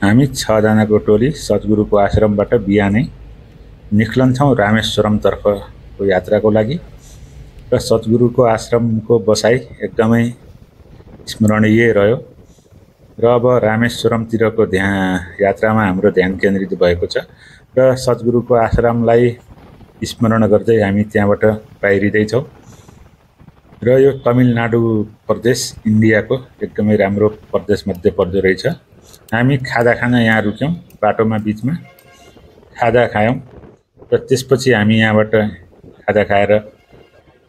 हामी 6 जनाको टोली सद्गुरुको आश्रमबाट बिहानै निक्लन्छौँ रामेश्वरमतर्फको यात्राको लागि। र सद्गुरुको आश्रमको बसाइ एकदमै स्मरणीय रह्यो र अब रामेश्वरमतिरको यात्रामा हाम्रो ध्यान केन्द्रित भएको छ र सद्गुरुको आश्रमलाई स्मरण गर्दै हामी त्यहाँबाट बाहिरिँदैछौँ। र यो तमिलनाडु प्रदेश इन्डियाको एकदमै राम्रो प्रदेशमध्ये पर्दो रहेछ। हामी खाजा खान यहाँ रुक्यौँ, बाटोमा बिचमा खाजा खायौँ र त्यसपछि हामी यहाँबाट खाजा खाएर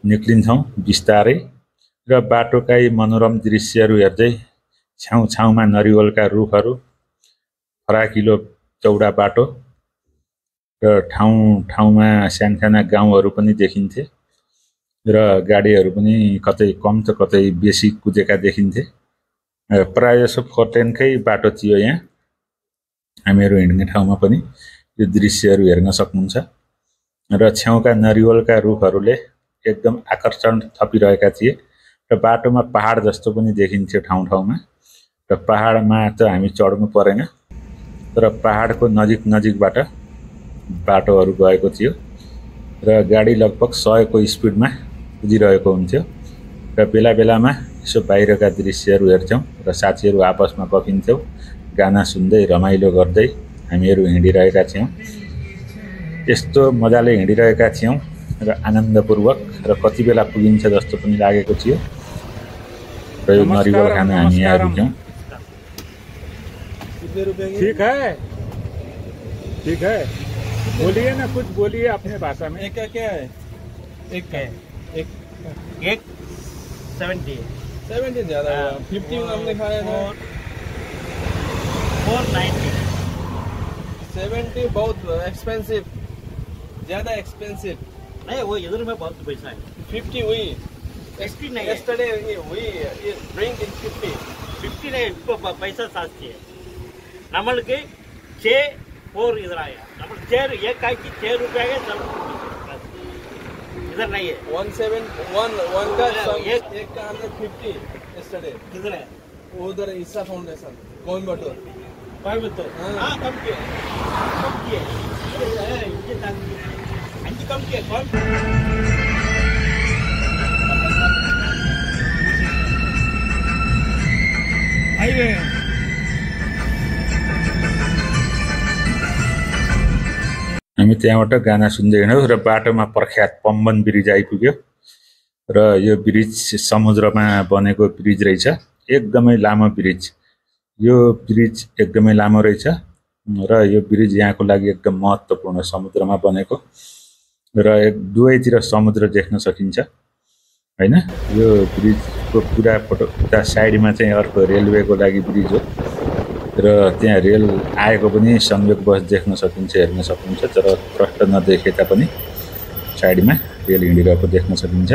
निक्लिन्छौँ बिस्तारै। र बाटोकै मनोरम दृश्यहरू हेर्दै छेउछाउमा नरिवलका रुखहरू, फराकिलो चौडा बाटो र ठाउँ ठाउँमा सानसाना गाउँहरू पनि देखिन्थे र गाडीहरू पनि कतै कम त कतै बेसी कुदेका देखिन्थे। प्रायःजसो 4 लेनकै बाटो थियो यहाँ। हामीहरू हिँड्ने ठाउँमा पनि यो दृश्यहरू हेर्न सक्नुहुन्छ। र छेउका नरिवलका रुखहरूले एकदम आकर्षण थपिरहेका थिए र बाटोमा पहाड जस्तो पनि देखिन्थ्यो ठाउँ ठाउँमा। र पहाडमा त हामी चढ्नु परेन, तर पहाडको नजिकबाट बाटोहरू गएको थियो र गाडी लगभग 100 को स्पिडमा कुदिरहेको हुन्थ्यो। र बेला बेलामा यसो बाहिरका दृश्यहरू हेर्थ्यौँ र साथीहरू आपसमा गफिन्थ्यौँ, गाना सुन्दै रमाइलो गर्दै हामीहरू हिँडिरहेका थियौँ। यस्तो मजाले हिँडिरहेका थियौँ र आनन्दपूर्वक र कति बेला पुगिन्छ जस्तो पनि लागेको थियो। र यो नरिवल खान हामी यहाँ रुक्यौँ। ठीक है, ठीक है, बोलिए ना, कुछ बोलिए अपने भाषा में। क्या क्या है? एक है, एक 70 ज्यादा हुआ। 50 हमने खाया था। 490। 70 बहुत एक्सपेंसिव, ज्यादा एक्सपेंसिव नहीं। वो इधर में बहुत पैसा है। 50 हुई। 60 नहीं। yesterday हुई ड्रिंक इन 50 नहीं, पैसा सस्ती है। நம்மளுக்கு 4 इधर आया। நம்ம 4 एक का 6 रुपए का चल इधर नहीं है। 171 का एक का हमने 50 yesterday। किधर है? उधर ईसा फाउंडेशन कोयम्बटूर। हाँ कम किए कम किए हाईवे हामी त्यहाँबाट गाना सुन्दै हिँड्यौँ र बाटोमा प्रख्यात पम्बन ब्रिज आइपुग्यो। र यो ब्रिज समुद्रमा बनेको ब्रिज रहेछ, एकदमै लामो ब्रिज। यो ब्रिज एकदमै लामो रहेछ र यो ब्रिज यहाँको लागि एकदम महत्त्वपूर्ण, समुद्रमा बनेको र दुवैतिर समुद्र देख्न सकिन्छ हैन। यो ब्रिजको पुरा उता साइडमा चाहिँ अर्को रेलवेको लागि ब्रिज हो र त्यहाँ रेल आएको पनि संयोगवश देख्न सकिन्छ, हेर्न सकिन्छ। तर प्रष्ट नदेखे तापनि साइडमा रेल हिँडिरहेको देख्न सकिन्छ।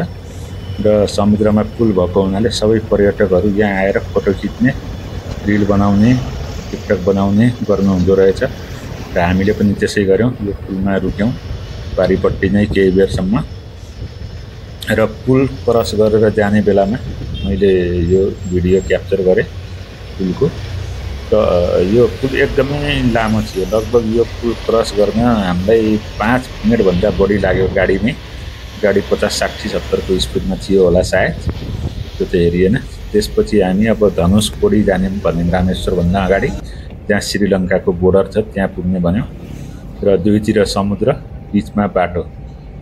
र समुद्रमा पुल भएको हुनाले सबै पर्यटकहरू यहाँ आएर फोटो खिच्ने, रिल बनाउने, टिकटक बनाउने गर्नुहुँदो रहेछ। र हामीले पनि त्यसै गऱ्यौँ। यो पुलमा रुक्यौँ पारिपट्टि नै केही बेरसम्म। र पुल क्रस गरेर जाने बेलामा मैले यो भिडियो क्याप्चर गरेँ पुलको। र यो पुल एकदमै लामो थियो। लगभग यो पुल क्रस गर्न हामीलाई 5 मिनटभन्दा बढी लाग्यो गाडीमै। गाडी 50, 60, 70 को स्पिडमा थियो होला सायद, त्यो त हेरिएन। त्यसपछि हामी अब धनुषकोडी जाने भन्यौँ, रामेश्वरभन्दा अगाडि जहाँ श्रीलङ्काको बोर्डर छ त्यहाँ पुग्ने भन्यौँ। र दुईतिर समुद्र, बिचमा बाटो।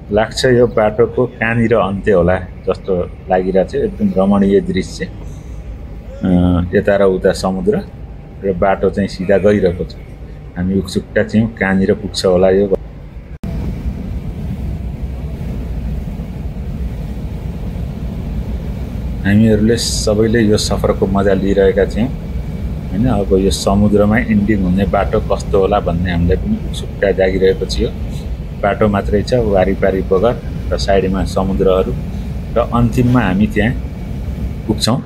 लाग्छ यो बाटोको कहाँनिर अन्त्य होला जस्तो लागिरहेको थियो। एकदम रमणीय दृश्य, यता र उता समुद्र र बाटो चाहिँ सिधा गइरहेको छ। हामी उत्सुकता थियौँ कहाँनिर पुग्छ होला यो। हामीहरूले सबैले यो सफरको मजा लिइरहेका थियौँ हैन। अब यो समुद्रमा इन्डिङ हुने बाटो कस्तो होला भन्ने हामीलाई पनि उत्सुकता जागिरहेको थियो। बाटो मात्रै छ, वारिपारि बगर र साइडमा समुद्रहरू र अन्तिममा हामी त्यहाँ पुग्छौँ।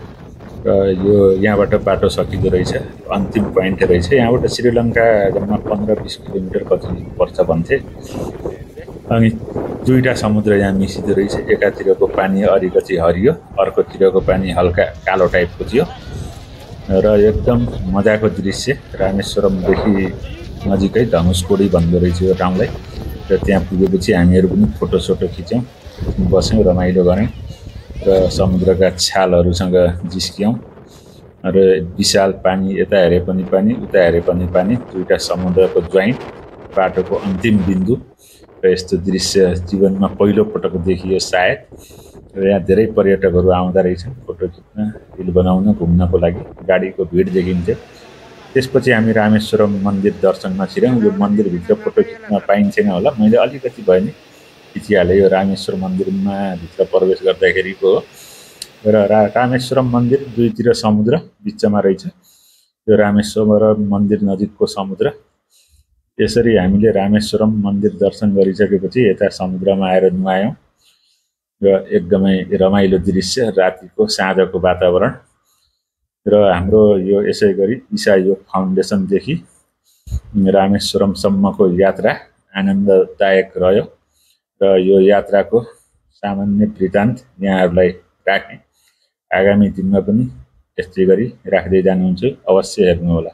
र यो यहाँबाट बाटो सकिँदो रहेछ, अन्तिम पोइन्ट रहेछ। यहाँबाट श्रीलङ्का जम्मा 15-20 किलोमिटर कति पर्छ भन्थे। अनि दुईटा समुद्र यहाँ मिसिँदो रहेछ। एकातिरको पानी अलिकति हरियो, अर्कोतिरको पानी हल्का कालो टाइपको थियो। र एकदम मजाको दृश्य। रामेश्वरमदेखि नजिकै धनुषकोडी भन्दो रहेछ यो ठाउँलाई। र त्यहाँ पुगेपछि हामीहरू पनि फोटोसोटो खिच्यौँ, बस्यौँ, रमाइलो गऱ्यौँ र समुद्रका छालहरूसँग जिस्क्यौँ। र विशाल पानी, यता हेरे पनि पानी, उता हेरे पनि पानी, दुईटा समुद्रको ज्वाइन्ट, बाटोको अन्तिम बिन्दु। र यस्तो दृश्य जीवनमा पहिलो पटक देखियो सायद। र यहाँ धेरै पर्यटकहरू आउँदा रहेछन् फोटो खिच्न, रिल बनाउन, घुम्नको लागि। गाडीको भिड देखिन्थ्यो। त्यसपछि हामी रामेश्वरम मन्दिर दर्शनमा छिर्यौँ। यो मन्दिरभित्र फोटो खिच्न पाइन्थेन होला, मैले अलिकति भए नि खिचिहालेँ। यो रामेश्वर मन्दिरमा भित्र प्रवेश गर्दाखेरिको हो। र रामेश्वरम मन्दिर दुईतिर समुद्र बिचमा रहेछ। यो रामेश्वरम मन्दिर नजिकको समुद्र। यसरी हामीले रामेश्वरम मन्दिर दर्शन गरिसकेपछि यता समुद्रमा आएर नुहायौँ र एकदमै रमाइलो दृश्य, रातिको साँझको वातावरण। र हाम्रो यो यसै गरी ईशा योग फाउन्डेसनदेखि रामेश्वरमसम्मको यात्रा आनन्ददायक रह्यो। र यो यात्राको सामान्य वृत्तान्त यहाँहरूलाई राखेँ। आगामी दिनमा पनि यस्तै गरी राख्दै जानुहुन्छ, अवश्य हेर्नुहोला।